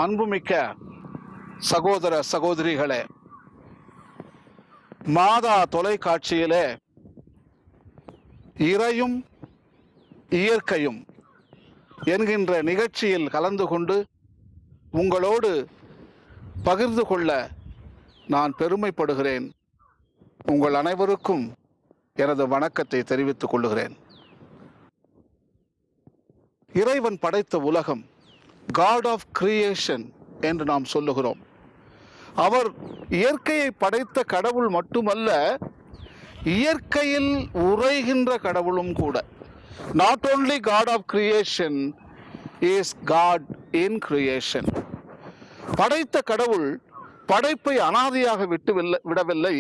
அன்புமிக்க சகோதர சகோதரிகளே, மாதா தொலைக்காட்சியிலே இறையும் இயற்கையும் என்கின்ற நிகழ்ச்சியில் கலந்து கொண்டு உங்களோடு பகிர்ந்து கொள்ள நான் பெருமைப்படுகிறேன். உங்கள் அனைவருக்கும் எனது வணக்கத்தை தெரிவித்துக் கொள்கிறேன். இறைவன் படைத்த உலகம், காட் ஆஃப் கிரியேஷன் என்று நாம் சொல்லுகிறோம். அவர் இயற்கையை படைத்த கடவுள் மட்டுமல்ல, இயற்கையில் உறைகின்ற கடவுளும் கூட. Not only god of creation is god in creation. படைத்த கடவுள் படைப்பை அனாதையாக விடவில்லை,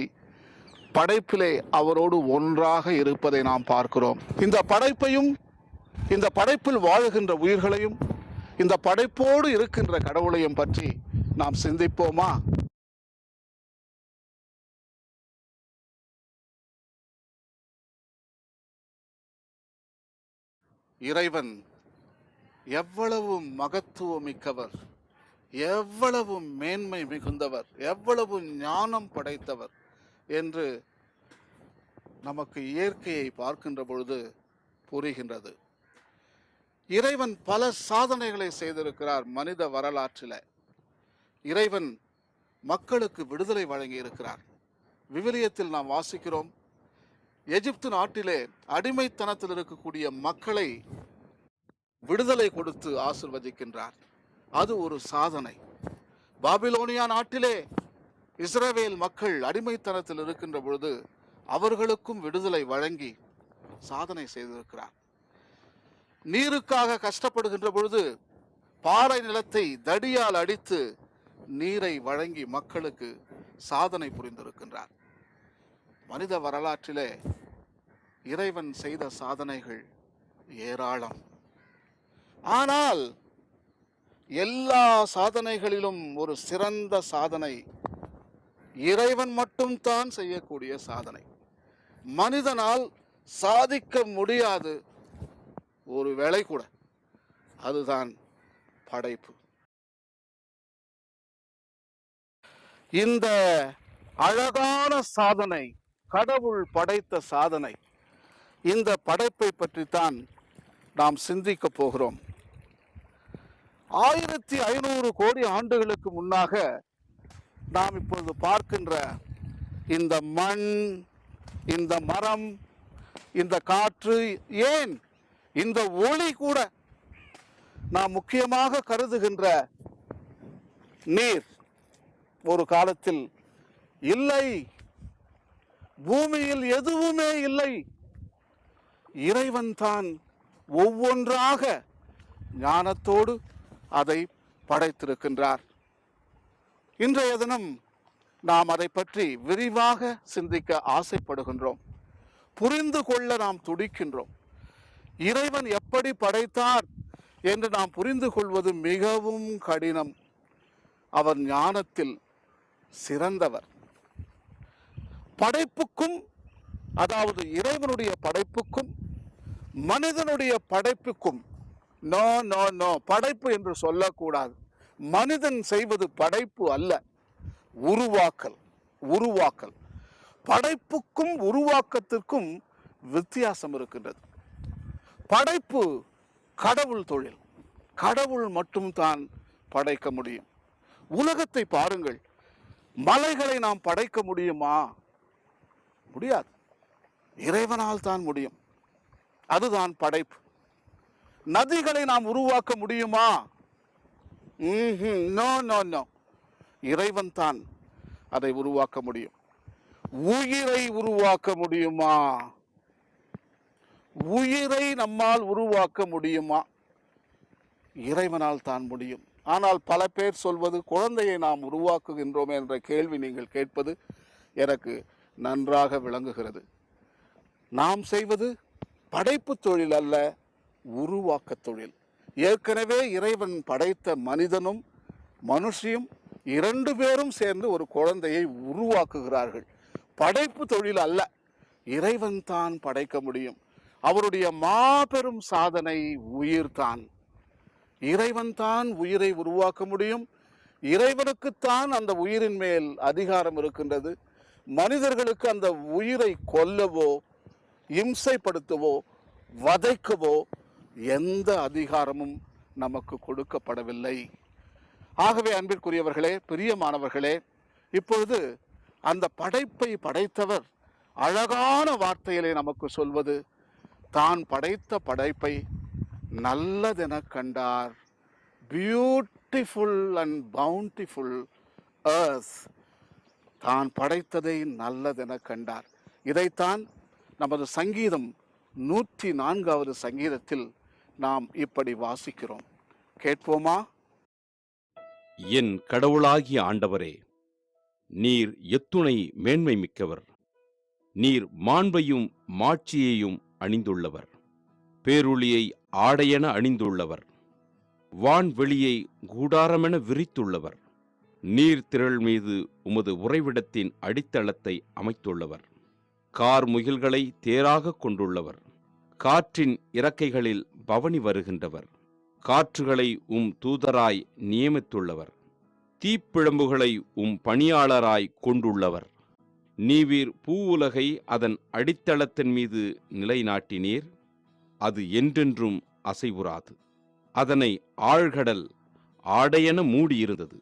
படைப்பிலே அவரோடு ஒன்றாக இருப்பதை நாம் பார்க்கிறோம். இந்த படைப்பையும், இந்த படைப்பில் வாழுகின்ற உயிர்களையும், இந்த படைப்போடு இருக்கின்ற கடவுளையும் பற்றி நாம் சிந்திப்போமா? இறைவன் எவ்வளவு மகத்துவமிக்கவர், எவ்வளவு மேன்மை மிகுந்தவர், எவ்வளவு ஞானம் படைத்தவர் என்று நமக்கு இயற்கையை பார்க்கின்ற பொழுது புரிகின்றது. இறைவன் பல சாதனைகளை செய்திருக்கிறார். மனித வரலாற்றில் இறைவன் மக்களுக்கு விடுதலை வழங்கி இருக்கிறார். விவிலியத்தில் நாம் வாசிக்கிறோம், எகிப்து நாட்டிலே அடிமைத்தனத்தில் இருக்கக்கூடிய மக்களை விடுதலை கொடுத்து ஆசிர்வதிக்கின்றார். அது ஒரு சாதனை. பாபிலோனியா நாட்டிலே இஸ்ரவேல் மக்கள் அடிமைத்தனத்தில் இருக்கின்ற பொழுது அவர்களுக்கும் விடுதலை வழங்கி சாதனை செய்திருக்கிறார். நீருக்காக கஷ்டப்படுகின்ற பொழுது பாறை நிலத்தை தடியால் அடித்து நீரை வழங்கி மக்களுக்கு சாதனை புரிந்திருக்கின்றார். மனித வரலாற்றிலே இறைவன் செய்த சாதனைகள் ஏராளம். ஆனால் எல்லா சாதனைகளிலும் ஒரு சிறந்த சாதனை இறைவன் மட்டும்தான் செய்யக்கூடிய சாதனை. மனிதனால் சாதிக்க முடியாது ஒரு வேளை கூட, அதுதான் படைப்பு. இந்த அழகான சாதனை, கடவுள் படைத்த சாதனை, இந்த படைப்பை பற்றித்தான் நாம் சிந்திக்க போகிறோம். 1500 கோடி ஆண்டுகளுக்கு முன்னாக நாம் இப்பொழுது பார்க்கின்ற இந்த மண், இந்த மரம், இந்த காற்று, ஏன் இந்த ஒளி கூட, நாம் முக்கியமாக கருதுகின்ற நீர் ஒரு காலத்தில் இல்லை. பூமியில் எதுவுமே இல்லை. இறைவன் தான் ஒவ்வொன்றாக ஞானத்தோடு அதை படைத்திருக்கின்றார். இன்றைய தினம் நாம் அதை பற்றி விரிவாக சிந்திக்க ஆசைப்படுகின்றோம். புரிந்து கொள்ள நாம் துடிக்கின்றோம். இறைவன் எப்படி படைத்தார் என்று நாம் புரிந்து கொள்வது மிகவும் கடினம். அவர் ஞானத்தில் சிறந்தவர். படைப்புக்கும், அதாவது இறைவனுடைய படைப்புக்கும் மனிதனுடைய படைப்புக்கும், நோ நோ நோ, படைப்பு என்று சொல்லக்கூடாது. மனிதன் செய்வது படைப்பு அல்ல, உருவாக்கல். உருவாக்கல், படைப்புக்கும் உருவாக்கத்திற்கும் வித்தியாசம் இருக்கின்றது. படைப்பு கடவுள் தொழில். கடவுள் மட்டும்தான் படைக்க முடியும். உலகத்தை பாருங்கள். மலைகளை நாம் படைக்க முடியுமா? முடியாது. இறைவனால் தான் முடியும். அதுதான் படைப்பு. நதிகளை நாம் உருவாக்க முடியுமா? நோ நோ நோ, இறைவன் தான் அதை உருவாக்க முடியும். உயிரை உருவாக்க முடியுமா? உயிரை நம்மால் உருவாக்க முடியுமா? இறைவனால் தான் முடியும். ஆனால் பல பேர் சொல்வது, குழந்தையை நாம் உருவாக்குகின்றோம் என்ற கேள்வி நீங்கள் கேட்பது எனக்கு நன்றாக விளங்குகிறது. நாம் செய்வது படைப்பு தொழில் அல்ல, உருவாக்க தொழில். ஏற்கனவே இறைவன் படைத்த மனிதனும் மனுஷியும் 2 பேரும் சேர்ந்து ஒரு குழந்தையை உருவாக்குகிறார்கள். படைப்பு தொழில் அல்ல, இறைவன் தான் படைக்க முடியும். அவருடைய மாபெரும் சாதனை உயிர்தான். இறைவன் தான் உயிரை உருவாக்க முடியும். இறைவனுக்குத்தான் அந்த உயிரின் மேல் அதிகாரம் இருக்கின்றது. மனிதர்களுக்கு அந்த உயிரை கொல்லவோ, இம்சைப்படுத்தவோ, வதைக்கவோ எந்த அதிகாரமும் நமக்கு கொடுக்கப்படவில்லை. ஆகவே அன்பிற்குரியவர்களே, பிரியமானவர்களே, இப்பொழுது அந்த படைப்பை படைத்தவர் அழகான வார்த்தையிலே நமக்கு சொல்வது, தான் படைத்த படைப்பை நல்லதென கண்டார். Beautiful and bountiful earth. தான் படைத்ததை நல்லதென கண்டார். இதைத்தான் நமது சங்கீதம் 104வது சங்கீதத்தில் நாம் இப்படி வாசிக்கிறோம். கேட்போமா? என் கடவுளாகிய ஆண்டவரே, நீர் எத்துணை மேன்மை மிக்கவர். நீர் மாண்பையும் மாட்சியையும் அணிந்துள்ளவர். பேருளியை ஆடையென அணிந்துள்ளவர். வான்வெளியை கூடாரமென விரித்துள்ளவர். நீர்த்திரள் மீது உமது உறைவிடத்தின் அடித்தளத்தை அமைத்துள்ளவர். கார்முகில்களை தேராக கொண்டுள்ளவர். காற்றின் இறக்கைகளில் பவனி வருகின்றவர். காற்றுகளை தூதராய் நியமித்துள்ளவர். தீப்பிழம்புகளை பணியாளராய் கொண்டுள்ளவர். நீவீர் பூவுலகை அதன் அடித்தளத்தின் மீது நிலைநாட்டினீர். அது என்றென்றும் அசைவுறாது. அதனை ஆழ்கடல் ஆடையென மூடியிருந்தது.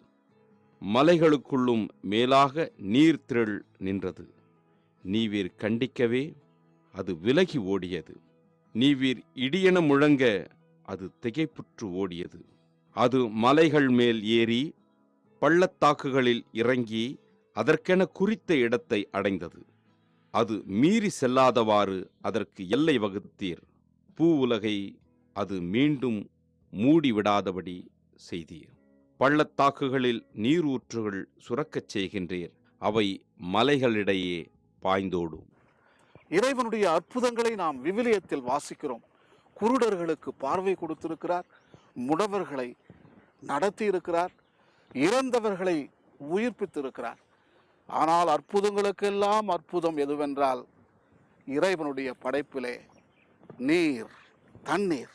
மலைகளுக்குள்ளும் மேலாக நீர்த்திரள் நின்றது. நீவீர் கண்டிக்கவே அது விலகி ஓடியது. நீவீர் இடியென முழங்க அது திகைப்புற்று ஓடியது. அது மலைகள் மேல் ஏறி பள்ளத்தாக்குகளில் இறங்கி அதற்கென குறித்த இடத்தை அடைந்தது. அது மீறி செல்லாதவாறு அதற்கு எல்லை வகுத்தீர். பூவுலகை அது மீண்டும் மூடிவிடாதபடி செய்தீர். பள்ளத்தாக்குகளில் நீரூற்றுகள் சுரக்கச் செய்கின்றீர். அவை மலைகளிடையே பாய்ந்தோடும். இறைவனுடைய அற்புதங்களை நாம் விவிலியத்தில் வாசிக்கிறோம். குருடர்களுக்கு பார்வை கொடுத்திருக்கிறார். முடவர்களை நடத்தி இருக்கிறார். இறந்தவர்களை உயிர்ப்பித்திருக்கிறார். ஆனால் அற்புதங்களுக்கெல்லாம் அற்புதம் எதுவென்றால், இறைவனுடைய படைப்பிலே நீர், தண்ணீர்.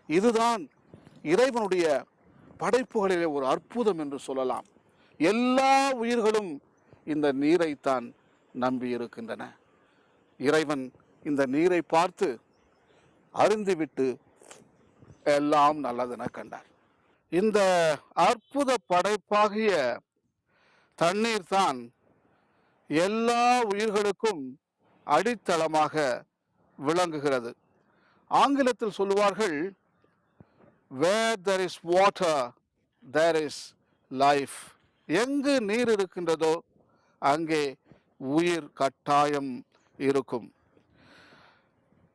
இதுதான் இறைவனுடைய படைப்புகளிலே ஒரு அற்புதம் என்று சொல்லலாம். எல்லா உயிர்களும் இந்த நீரைத்தான் நம்பி இருக்கின்றன. இறைவன் இந்த நீரை பார்த்து அருந்திவிட்டு எல்லாம் நல்லதென கண்டார். இந்த அற்புத படைப்பாகிய தண்ணீர் தான் எல்லா உயிர்களுக்கும் அடித்தளமாக விளங்குகிறது. ஆங்கிலத்தில் சொல்லுவார்கள், where there is water there is life. எங்கு நீர் இருக்கின்றதோ அங்கே உயிர் கட்டாயம் இருக்கும்.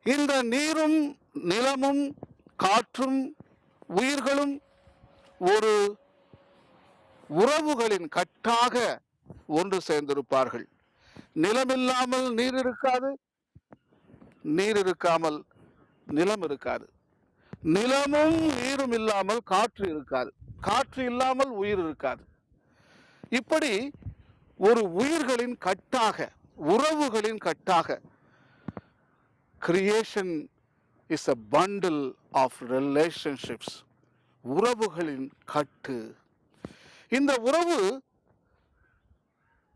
இந்த நீரும் நிலமும் காற்றும் உயிர்களும் ஒரு உறவுகளின் கட்டாக ஒன்று சேர்ந்திருப்பார்கள். நிலமில்லாமல் நீர் இருக்காது, நீர் இருக்காமல் நிலம் இருக்காது. நிலமும் நீரும் இல்லாமல் காற்று இருக்காது, காற்று இல்லாமல் உயிர் இருக்காது. இப்படி ஒரு உயிர்களின் கட்டாக, உறவுகளின் கட்டாக. Creation is a bundle of relationships. உறவுகளின் கட்டு. இந்த உறவு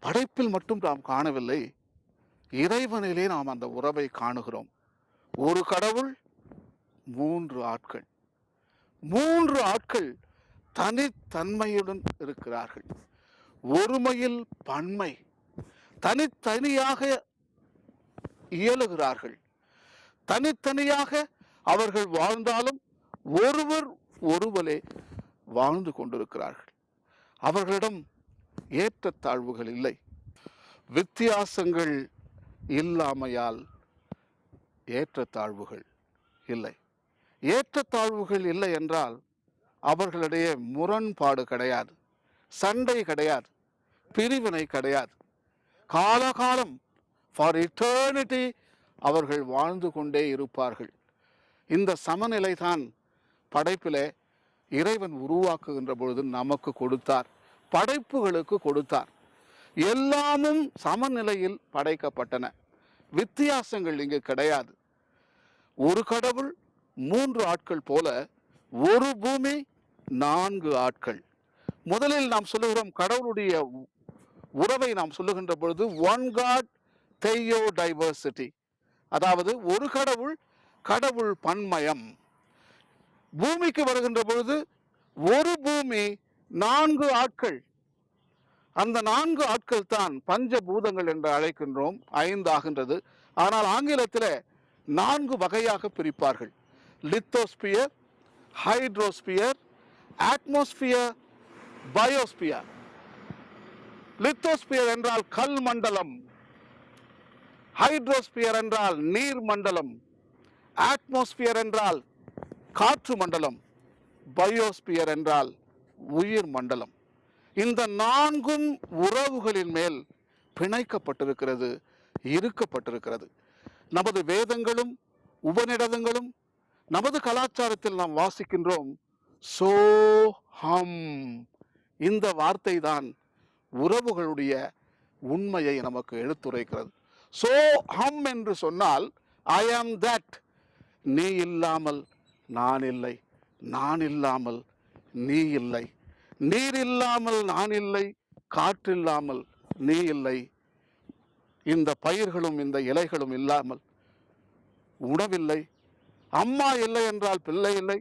படைப்பில் மட்டும் நாம் காணவில்லை, இறைவனிலே நாம் அந்த உறவை காணுகிறோம். ஒரு கடவுள், 3 ஆட்கள். 3 ஆட்கள் தனித்தன்மையுடன் இருக்கிறார்கள். ஒருமையில் பன்மை. தனித்தனியாக இயலுகிறார்கள். தனித்தனியாக அவர்கள் வாழ்ந்தாலும் ஒருவர் ஒருவரே வாழ்ந்து கொண்டிருக்கிறார்கள். அவர்களிடம் ஏற்றத்தாழ்வுகள் இல்லை. வித்தியாசங்கள் இல்லாமையால் ஏற்றத்தாழ்வுகள் இல்லை. ஏற்றத்தாழ்வுகள் இல்லை என்றால் அவர்களிடையே முரண்பாடு கிடையாது, சண்டை கிடையாது, பிரிவினை கிடையாது. காலகாலம், ஃபார் இட்டர்னிட்டி அவர்கள் வாழ்ந்து கொண்டே இருப்பார்கள். இந்த சமநிலை தான் படைப்பிலே இறைவன் உருவாக்குகின்ற பொழுது நமக்கு கொடுத்தார், படைப்புகளுக்கு கொடுத்தார். எல்லாமும் சமநிலையில் படைக்கப்பட்டன. வித்தியாசங்கள் இங்கு கிடையாது. ஒரு கடவுள் 3 ஆட்கள் போல ஒரு பூமி 4 ஆட்கள். முதலில் நாம் சொல்லுகிறோம் கடவுளுடைய உறவை நாம் சொல்லுகின்ற பொழுது ஒன் காட் தெய்யோ டைவர்சிட்டி, அதாவது ஒரு கடவுள், கடவுள் பன்மயம். பூமிக்கு வருகின்ற பொழுது ஒரு பூமி 4 ஆட்கள், அந்த 4 ஆட்கள் தான் பஞ்சபூதங்கள் என்று அழைக்கின்றோம். 5 ஆகின்றது. ஆனால் ஆங்கிலத்தில் 4 வகையாக பிரிப்பார்கள். Lithosphere, hydrosphere, atmosphere, biosphere. Lithosphere என்றால் கல் மண்டலம், ஹைட்ரோஸ்பியர் என்றால் நீர் மண்டலம், அட்மாஸ்பியர் என்றால் காற்று மண்டலம், பயோஸ்பியர் என்றால் உயிர் மண்டலம். இந்த 4 உறவுகளின் மேல் பிணைக்கப்பட்டிருக்கிறது, இருக்கப்பட்டிருக்கிறது. நமது வேதங்களும் உபநிடதங்களும் நமது கலாச்சாரத்தில் நாம் வாசிக்கின்றோம் சோஹம். இந்த வார்த்தை தான் உறவுகளுடைய உண்மையை நமக்கு எடுத்துரைக்கிறது. சோஹம் என்று சொன்னால் ஐ ஆம் தட், நீ இல்லாமல் நான் இல்லை, நான் இல்லாமல் நீ இல்லை, நீர் இல்லாமல் நான் இல்லை, காற்றில்லாமல் நீ இல்லை, இந்த பயிர்களும் இந்த இலைகளும் இல்லாமல் உணவில்லை, அம்மா இல்லை என்றால் பிள்ளை இல்லை,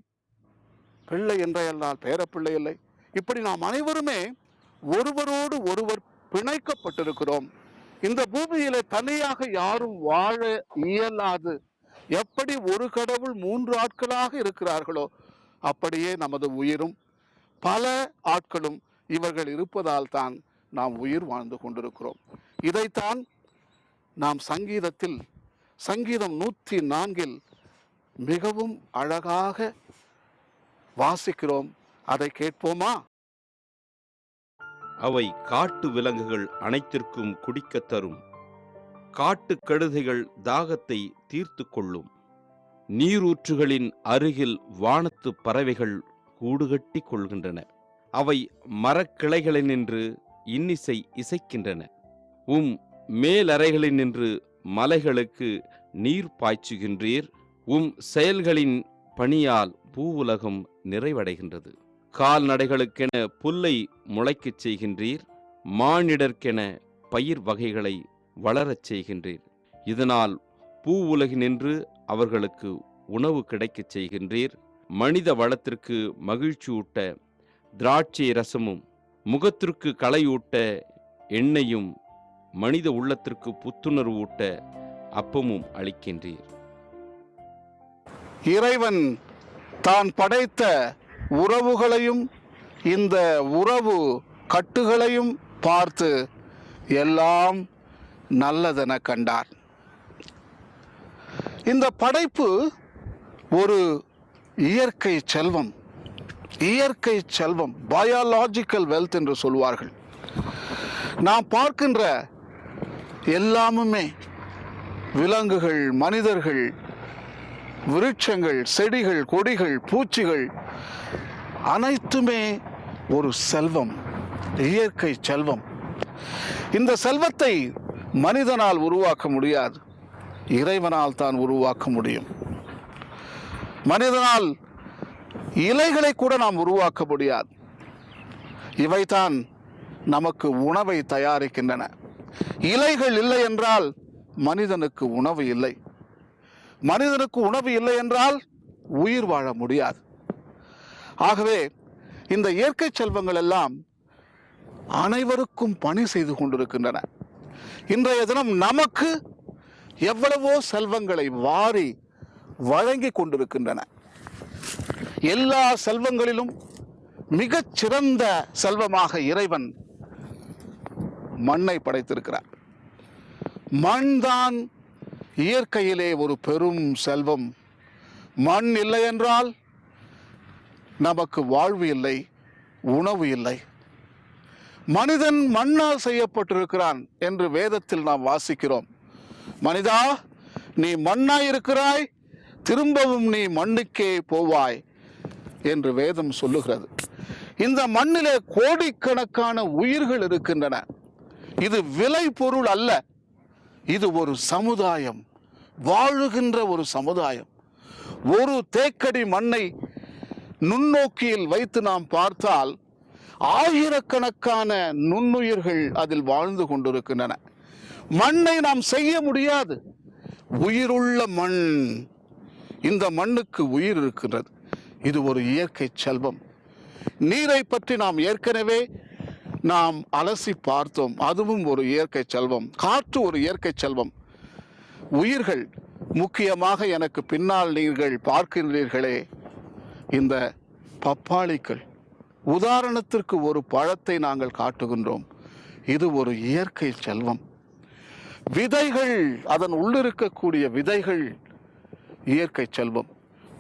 பிள்ளை என்றால் பேரப்பிள்ளை இல்லை. இப்படி நாம் அனைவருமே ஒருவரோடு ஒருவர் பிணைக்கப்பட்டிருக்கிறோம். இந்த பூமியில தனியாக யாரும் வாழ இயலாது. எப்படி ஒரு கடவுள் 3 ஆட்களாக இருக்கிறார்களோ அப்படியே நமது உயிரும் பல ஆட்களும் இவர்கள் இருப்பதால் தான் நாம் உயிர் வாழ்ந்து கொண்டிருக்கிறோம். இதைத்தான் நாம் சங்கீதம் 104 மிகவும் அழகாக வாசிக்கிறோம். அதை கேட்போமா? அவை காட்டு விலங்குகள் அனைத்திற்கும் குடிக்கத் தரும், காட்டு கழுதைகள் தாகத்தை தீர்த்து கொள்ளும், நீரூற்றுகளின் அருகில் வானத்து பறவைகள் கூடுகட்டி கொள்கின்றன. அவை மரக்கிளைகளினின்று இன்னிசை இசைக்கின்றன. மேலறைகளினின்று மலைகளுக்கு நீர் பாய்ச்சுகின்றீர். செயல்களின் பணியால் பூவுலகம் நிறைவடைகின்றது. கால்நடைகளுக்கென புல்லை முளைக்கச் செய்கின்றீர். மானிடர்க்கென பயிர் வகைகளை வளரச் செய்கின்றீர். இதனால் பூவுலகினின்று அவர்களுக்கு உணவு கிடைக்கச் செய்கின்றீர். மனித வளத்திற்கு மகிழ்ச்சியூட்ட திராட்சை ரசமும், முகத்திற்கு களையூட்ட எண்ணெயும், மனித உள்ளத்திற்கு புத்துணர்வு ஊட்ட அப்பமும் அளிக்கின்றீர். இறைவன் தான் படைத்த உறவுகளையும் இந்த உறவு கட்டுகளையும் பார்த்து எல்லாம் நல்லதென கண்டார். இந்த படைப்பு ஒரு இயற்கை செல்வம், இயற்கை செல்வம், பயாலாஜிக்கல் வெல்த் என்று சொல்வார்கள். நாம் பார்க்கின்ற எல்லாமுமே விலங்குகள், மனிதர்கள், விருட்சங்கள், செடிகள், கொடிகள், பூச்சிகள் அனைத்துமே ஒரு செல்வம், இயற்கை செல்வம். இந்த செல்வத்தை மனிதனால் உருவாக்க முடியாது, இறைவனால் தான் உருவாக்க முடியும். மனிதனால் இலைகளை கூட நாம் உருவாக்க முடியாது. இவைதான் நமக்கு உணவை தயாரிக்கின்றன. இலைகள் இல்லை என்றால் மனிதனுக்கு உணவு இல்லை. மனிதனுக்கு உணவு இல்லை என்றால் உயிர் வாழ முடியாது. ஆகவே இந்த இயற்கை செல்வங்கள் எல்லாம் அனைவருக்கும் பணி செய்து கொண்டிருக்கின்றன. இன்றைய தினம் நமக்கு எவ்வளவோ செல்வங்களை வாரி வழங்கி கொண்டிருக்கின்றன. எல்லா செல்வங்களிலும் மிகச் சிறந்த செல்வமாக இறைவன் மண்ணை படைத்திருக்கிறார். மண் தான் இயற்கையிலே ஒரு பெரும் செல்வம். மண் இல்லை என்றால் நமக்கு வாழ்வு இல்லை, உணவு இல்லை. மனிதன் மண்ணால் செய்யப்பட்டிருக்கிறான் என்று வேதத்தில் நாம் வாசிக்கிறோம். மனிதா, நீ மண்ணாய் இருக்கிறாய், திரும்பவும் நீ மண்ணுக்கே போவாய் என்று வேதம் சொல்லுகிறது. இந்த மண்ணிலே கோடிக்கணக்கான உயிர்கள் இருக்கின்றன. இது விலை பொருள் அல்ல, இது ஒரு சமுதாயம், வாழுகின்ற ஒரு சமுதாயம். ஒரு தேக்கடி மண்ணை நுண்ணோக்கியில் வைத்து நாம் பார்த்தால் ஆயிரக்கணக்கான நுண்ணுயிர்கள் அதில் வாழ்ந்து கொண்டிருக்கின்றன. மண்ணை நாம் செய்ய முடியாது. உயிருள்ள மண், இந்த மண்ணுக்கு உயிர் இருக்கிறது. இது ஒரு இயற்கை செல்வம். நீரை பற்றி நாம் ஏற்கனவே அலசி பார்த்தோம். அதுவும் ஒரு இயற்கை செல்வம். காற்று ஒரு இயற்கை செல்வம். உயிர்கள், முக்கியமாக எனக்கு பின்னால் நீங்கள் பார்க்கின்றீர்களே இந்த பப்பாளிகள், உதாரணத்திற்கு ஒரு பழத்தை நாங்கள் காட்டுகின்றோம். இது ஒரு இயற்கை செல்வம். விதைகள், அதன் உள்ளிருக்கக்கூடிய விதைகள் இயற்கை செல்வம்.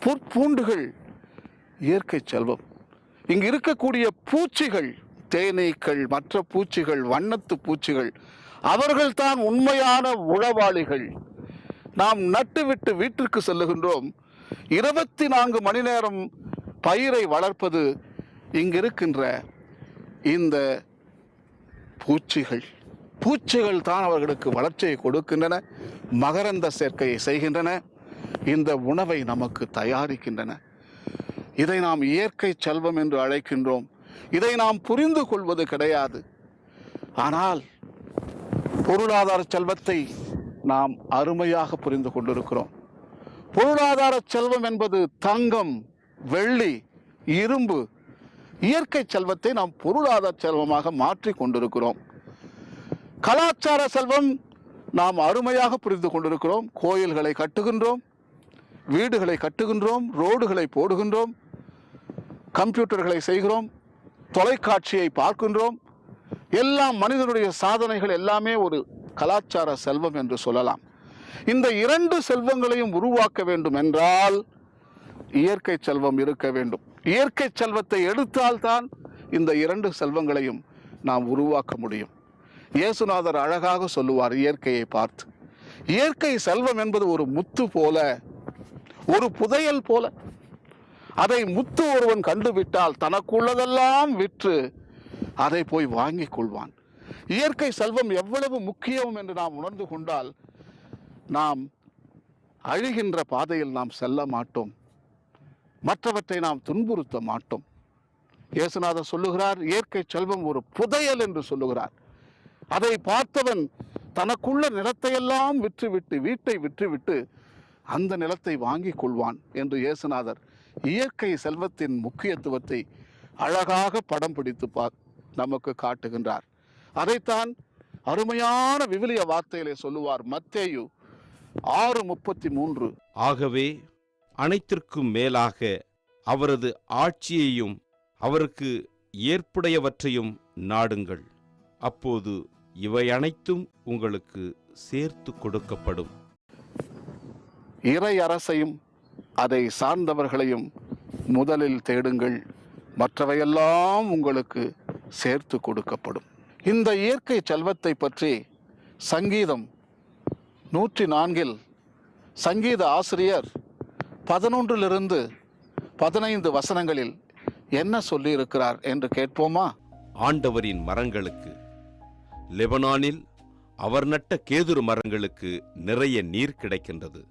புற்பூண்டுகள் இயற்கை செல்வம். இங்கு இருக்கக்கூடிய பூச்சிகள், தேனீக்கள், மற்ற பூச்சிகள், வண்ணத்து பூச்சிகள், அவர்கள்தான் உண்மையான உழவாளிகள். நாம் நட்டுவிட்டு வீட்டிற்கு செல்லுகின்றோம். 24 மணி நேரம் பயிரை வளர்ப்பது இங்கிருக்கின்ற இந்த பூச்சிகள். பூச்சிகள் தான் அவர்களுக்கு வளர்ச்சியை கொடுக்கின்றன, மகரந்த சேர்க்கையை செய்கின்றன, இந்த உணவை நமக்கு தயாரிக்கின்றன. இதை நாம் இயற்கை செல்வம் என்று அழைக்கின்றோம். இதை நாம் புரிந்து கொள்வது கிடையாது. ஆனால் பொருளாதார செல்வத்தை நாம் அருமையாக புரிந்து கொண்டிருக்கிறோம். பொருளாதார செல்வம் என்பது தங்கம், வெள்ளி, இரும்பு. இயற்கை செல்வத்தை நாம் பொருளாதார செல்வமாக மாற்றி கொண்டிருக்கிறோம். கலாச்சார செல்வம் நாம் அருமையாக புரிந்து கொண்டிருக்கிறோம். கோயில்களை கட்டுகின்றோம், வீடுகளை கட்டுகின்றோம், ரோடுகளை போடுகின்றோம், கம்ப்யூட்டர்களை செய்கிறோம், தொலைக்காட்சியை பார்க்கின்றோம். எல்லாம் மனிதனுடைய சாதனைகள் எல்லாமே ஒரு கலாச்சார செல்வம் என்று சொல்லலாம். இந்த 2 செல்வங்களையும் உருவாக்க வேண்டும் என்றால் இயற்கை செல்வம் இருக்க வேண்டும். இயற்கை செல்வத்தை எடுத்தால்தான் இந்த 2 செல்வங்களையும் நாம் உருவாக்க முடியும். இயேசுநாதர் அழகாக சொல்லுவார் இயற்கையை பார்த்து. இயற்கை செல்வம் என்பது ஒரு முத்து போல, ஒரு புதையல் போல. அதை முத்து ஒருவன் கண்டுவிட்டால் தனக்குள்ளதெல்லாம் விற்று அதை போய் வாங்கிக் கொள்வான். இயற்கை செல்வம் எவ்வளவு முக்கியம் என்று நாம் உணர்ந்து கொண்டால் நாம் அழிகின்ற பாதையில் நாம் செல்ல மாட்டோம், மற்றவற்றை நாம் துன்புறுத்த மாட்டோம். இயேசுநாதர் சொல்லுகிறார், இயற்கை செல்வம் ஒரு புதையல் என்று சொல்லுகிறார். அதை பார்த்தவன் தனக்குள்ள நிலத்தையெல்லாம் விற்றுவிட்டு, வீட்டை விற்றுவிட்டு அந்த நிலத்தை வாங்கி கொள்வான் என்று இயேசுநாதர் இயற்கை செல்வத்தின் முக்கியத்துவத்தை அழகாக படம் பிடித்து நமக்கு காட்டுகின்றார். அதைத்தான் அருமையான விவிலிய வார்த்தையிலே சொல்லுவார். மத்தேயு 6:33. ஆகவே அனைத்திற்கும் மேலாக அவரது ஆட்சியையும் அவருக்கு ஏற்புடையவற்றையும் நாடுங்கள், அப்போது இவை அனைத்தும் உங்களுக்கு சேர்த்து கொடுக்கப்படும். இறை அரசையும் அதை சார்ந்தவர்களையும் முதலில் தேடுங்கள், மற்றவையெல்லாம் உங்களுக்கு சேர்த்து கொடுக்கப்படும். இந்த இயற்கை செல்வத்தை பற்றி சங்கீதம் 104 சங்கீத ஆசிரியர் 11 15 வசனங்களில் என்ன சொல்லியிருக்கிறார் என்று கேட்போமா? ஆண்டவரின் மரங்களுக்கு, லெபனானில் அவர் நட்ட கேதுரு மரங்களுக்கு நிறைய நீர் கிடைக்கின்றது.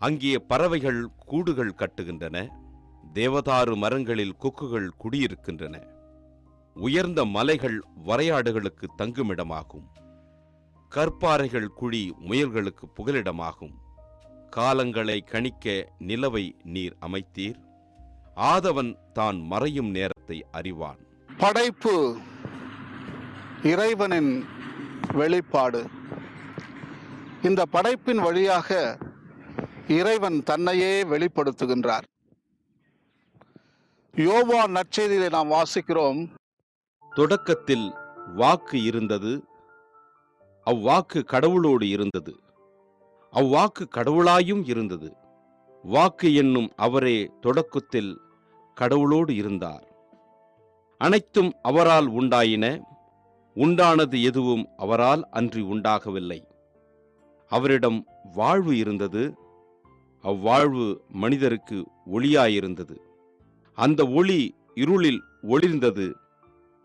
அங்கே பறவைகள் கூடுகள் கட்டுகின்றன. தேவதாரு மரங்களில் கொக்குகள் குடியிருக்கின்றன. உயர்ந்த மலைகள் வரையாடுகளுக்கு தங்குமிடமாகும். கற்பாறைகள் குழி முயல்களுக்கு புகலிடமாகும். காலங்களை கணிக்க நிலவை நீர் அமைத்தீர். ஆதவன் தான் மறையும் நேரத்தை அறிவான். படைப்பு இறைவனின் வெளிப்பாடு. இந்த படைப்பின் வழியாக இறைவன் தன்னையே வெளிப்படுத்துகின்றார். யோவான் நற்செய்தியிலே நாம் வாசிக்கிறோம், தொடக்கத்தில் வாக்கு இருந்தது, அவ்வாக்கு கடவுளோடு இருந்தது, அவ்வாக்கு கடவுளாயும் இருந்தது. வாக்கு என்னும் அவரே தொடக்கத்தில் கடவுளோடு இருந்தார். அனைத்தும் அவரால் உண்டாயின, உண்டானது எதுவும் அவரால் அன்றி உண்டாகவில்லை. அவரிடம் வாழ்வு இருந்தது, அவ்வாழ்வு மனிதருக்கு ஒளியாயிருந்தது. அந்த ஒளி இருளில் ஒளிர்ந்தது,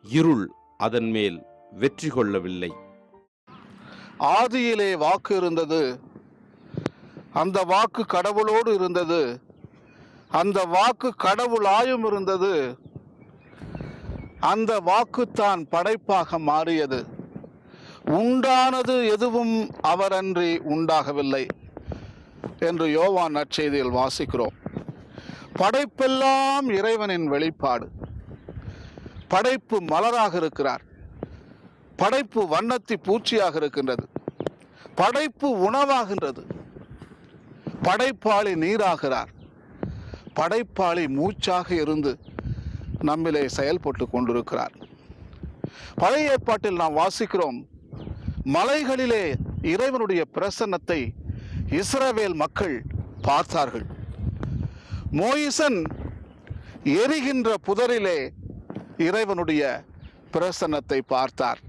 இருள் அதன் மேல் வெற்றி கொள்ளவில்லை. ஆதியிலே வாக்கு இருந்தது, அந்த வாக்கு கடவுளோடு இருந்தது, அந்த வாக்கு கடவுளாயும் இருந்தது. அந்த வாக்குத்தான் படைப்பாக மாறியது. உண்டானது எதுவும் அவரன்றி உண்டாகவில்லை என்று யோவான் நற்செய்தியில் வாசிக்கிறோம். படைப்பெல்லாம் இறைவனின் வெளிப்பாடு. படைப்பு மலராக இருக்கிறார், படைப்பு வண்ணத்தி பூச்சியாக இருக்கின்றது, படைப்பு உணவாகின்றது, படைப்பாளி நீராகிறார், படைப்பாளி மூச்சாக இருந்து நம்மிலே செயல்பட்டு கொண்டிருக்கிறார். பழைய ஏற்பாட்டில் நாம் வாசிக்கிறோம், மலைகளிலே இறைவனுடைய பிரசன்னத்தை இஸ்ரவேல் மக்கள் பார்த்தார்கள். மோயிசன் எரிகின்ற புதரிலே இறைவனுடைய பிரசன்னத்தை பார்த்தார்.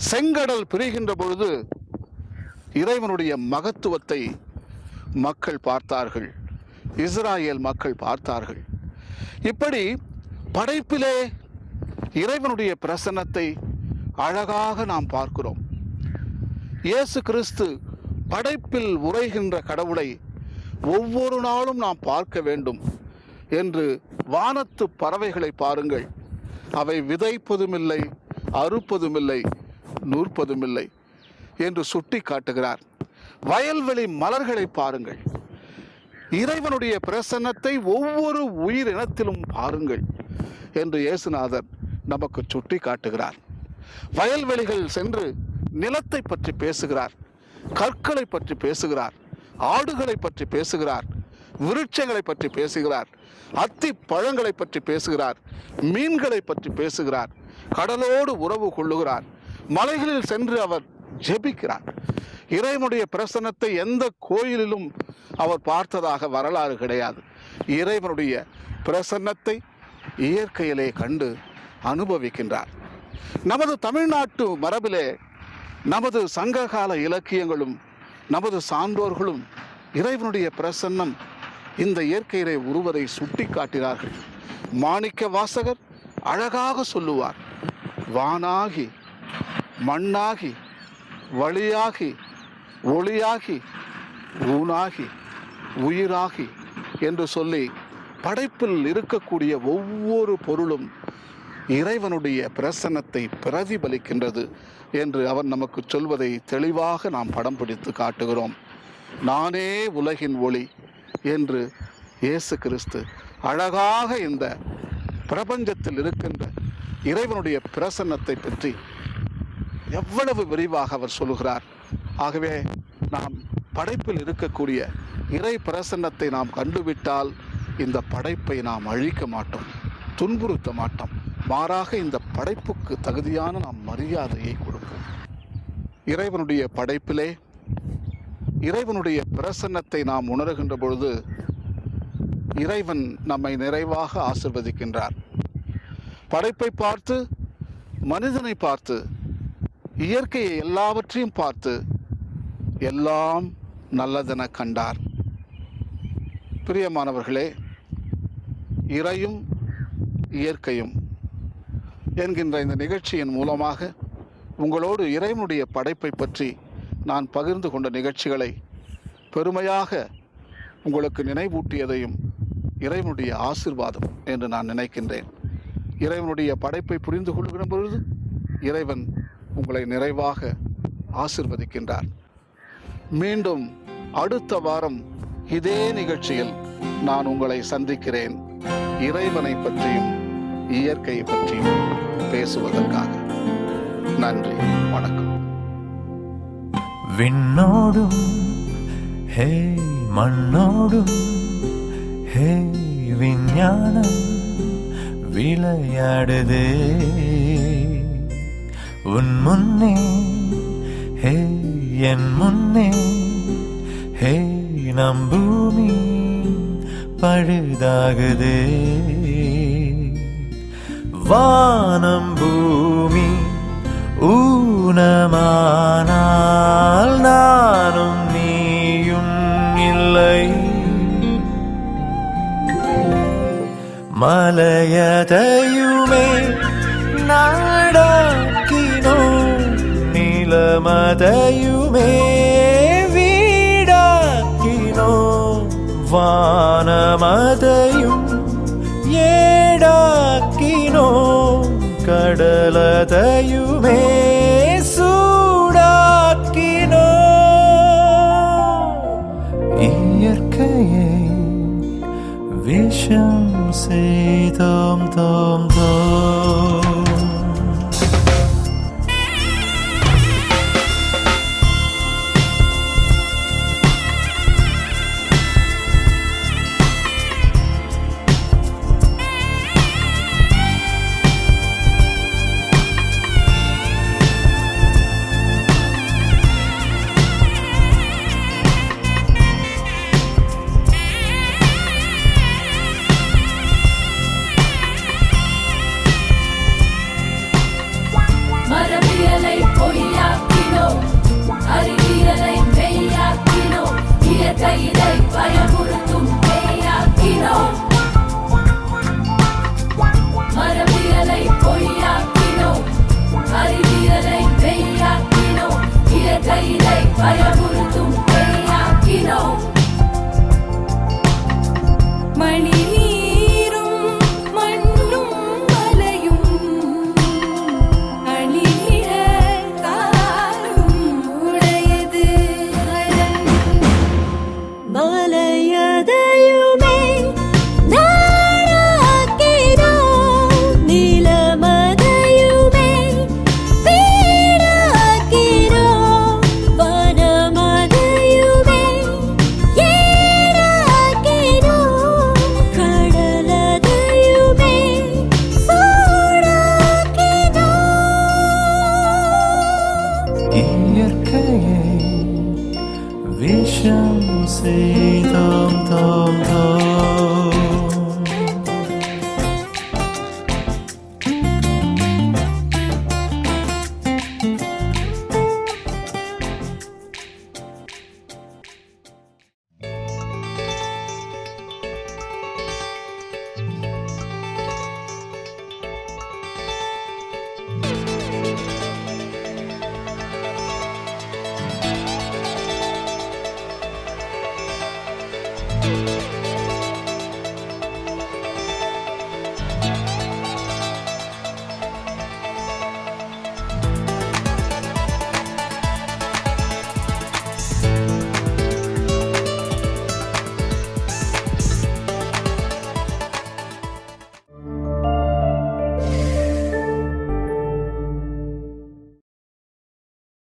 செங்கடல் பிரிகின்ற பொழுது இறைவனுடைய மகத்துவத்தை மக்கள் பார்த்தார்கள், இஸ்ராயேல் மக்கள் பார்த்தார்கள். இப்படி படைப்பிலே இறைவனுடைய பிரசன்னத்தை அழகாக நாம் பார்க்கிறோம். இயேசு கிறிஸ்து படைப்பில் உரைகின்ற கடவுளை ஒவ்வொரு நாளும் நாம் பார்க்க வேண்டும் என்று வானத்து பறவைகளை பாருங்கள், அவை விதைப்பதுமில்லை, அறுப்பதுமில்லை, நூற்பதுமில்லை என்று சுட்டி காட்டுகிறார். வயல்வெளி மலர்களை பாருங்கள், இறைவனுடைய பிரசன்னத்தை ஒவ்வொரு உயிரினத்திலும் பாருங்கள் என்று இயேசுநாதர் நமக்கு சுட்டி காட்டுகிறார். வயல்வெளிகள் சென்று நிலத்தை பற்றி பேசுகிறார், கற்களை பற்றி பேசுகிறார், ஆடுகளை பற்றி பேசுகிறார், விருட்சங்களை பற்றி பேசுகிறார், அத்தி பழங்களை பற்றி பேசுகிறார், மீன்களை பற்றி பேசுகிறார், கடலோடு உறவு கொள்ளுகிறார், மலைகளில் சென்று அவர் ஜெபிக்கிறார். இறைவனுடைய பிரசன்னத்தை எந்த கோயிலிலும் அவர் பார்த்ததாக வரலாறு கிடையாது. இறைவனுடைய பிரசன்னத்தை இயற்கையிலே கண்டு அனுபவிக்கின்றார். நமது தமிழ்நாட்டு மரபிலே நமது சங்ககால இலக்கியங்களும் நமது சான்றோர்களும் இறைவனுடைய பிரசன்னம் இந்த இயற்கையிலே உருவதை சுட்டி காட்டினார்கள். மாணிக்க வாசகர் அழகாக சொல்லுவார், வானாகி மண்ணாகி வழியாகி ஒளியாகி ஊனாகி உயிராகி என்று சொல்லி படைப்பில் இருக்கக்கூடிய ஒவ்வொரு பொருளும் இறைவனுடைய பிரசன்னத்தை பிரதிபலிக்கின்றது என்று அவர் நமக்கு சொல்வதை தெளிவாக நாம் படம் பிடித்து காட்டுகிறோம். நானே உலகின் ஒளி என்று இயேசு கிறிஸ்து அழகாக இந்த பிரபஞ்சத்தில் இருக்கின்ற இறைவனுடைய பிரசன்னத்தை பற்றி எவ்வளவு விரிவாக அவர் சொல்லுகிறார். ஆகவே நாம் படைப்பில் இருக்கக்கூடிய இறை பிரசன்னத்தை நாம் கண்டுவிட்டால் இந்த படைப்பை நாம் அழிக்க மாட்டோம், துன்புறுத்த மாட்டோம். மாறாக இந்த படைப்புக்கு தகுதியான நாம் மரியாதையை கொடுப்போம். இறைவனுடைய படைப்பிலே இறைவனுடைய பிரசன்னத்தை நாம் உணர்கின்ற பொழுது இறைவன் நம்மை நிறைவாக ஆசிர்வதிக்கின்றார். படைப்பை பார்த்து, மனிதனை பார்த்து, இயற்கையை எல்லாவற்றையும் பார்த்து எல்லாம் நல்லதென கண்டார். பிரியமானவர்களே, இறையும் இயற்கையும் என்கின்ற இந்த நிகழ்ச்சியின் மூலமாக உங்களோடு இறைவனுடைய படைப்பை பற்றி நான் பகிர்ந்து கொண்ட நிகழ்ச்சிகளை பெருமையாக உங்களுக்கு நினைவூட்டியதையும் இறைவனுடைய ஆசீர்வாதம் என்று நான் நினைக்கின்றேன். இறைவனுடைய படைப்பை புரிந்து கொள்கிற பொழுது இறைவன் உங்களை நிறைவாக ஆசீர்வதிக்கின்றார். மீண்டும் அடுத்த வாரம் இதே நிகழ்ச்சியில் நான் உங்களை சந்திக்கிறேன், இறைவனை பற்றியும் இயற்கையை பற்றியும் பேசுவதற்காக. நன்றி, வணக்கம். விண்ணோடும் ஹே மண்ணோடும் ஹே விஞ்ஞானம் விளையாடுதே உன் முன்னே ஹே என் முன்னே ஹே நம் பூமி பழுதாகுதே வானம் பூமி ஊனமானால் நானும் நீயும் இல்லை மலையதையுமே நாடாக்கினோ நிலமதையுமே வீடாக்கினோ வானமதையும் ஏடாக்கினோ கடலதையுமே சூடாக்கினோ இயற்கையை விஷம் செய்தோம் தோம் தோம் மரபியலை பொய்யாக்கினோம், அறிவியலை மெய்யாக்கினோம், இயற்கையினை பயமுறுத்தும் பேயாக்கினோம். மரபியலை பொய்யாக்கினோம், அறிவியலை மெய்யாக்கினோம், இயற்கையினை பயமுறுத்தும் பேயாக்கினோம். மணி நீரும் மண்ணும் மலையும் அணிநிற காலும் உடையது மலையதையுமே நாடாக்கினோம், நிலமதையுமே வீடாக்கினோம், வனமதையுமே ஏடாக்கினோம், கடலதையுமே சூடாக்கினோம். இயற்கையை விஷம் செய்தோம் தோம் தோம்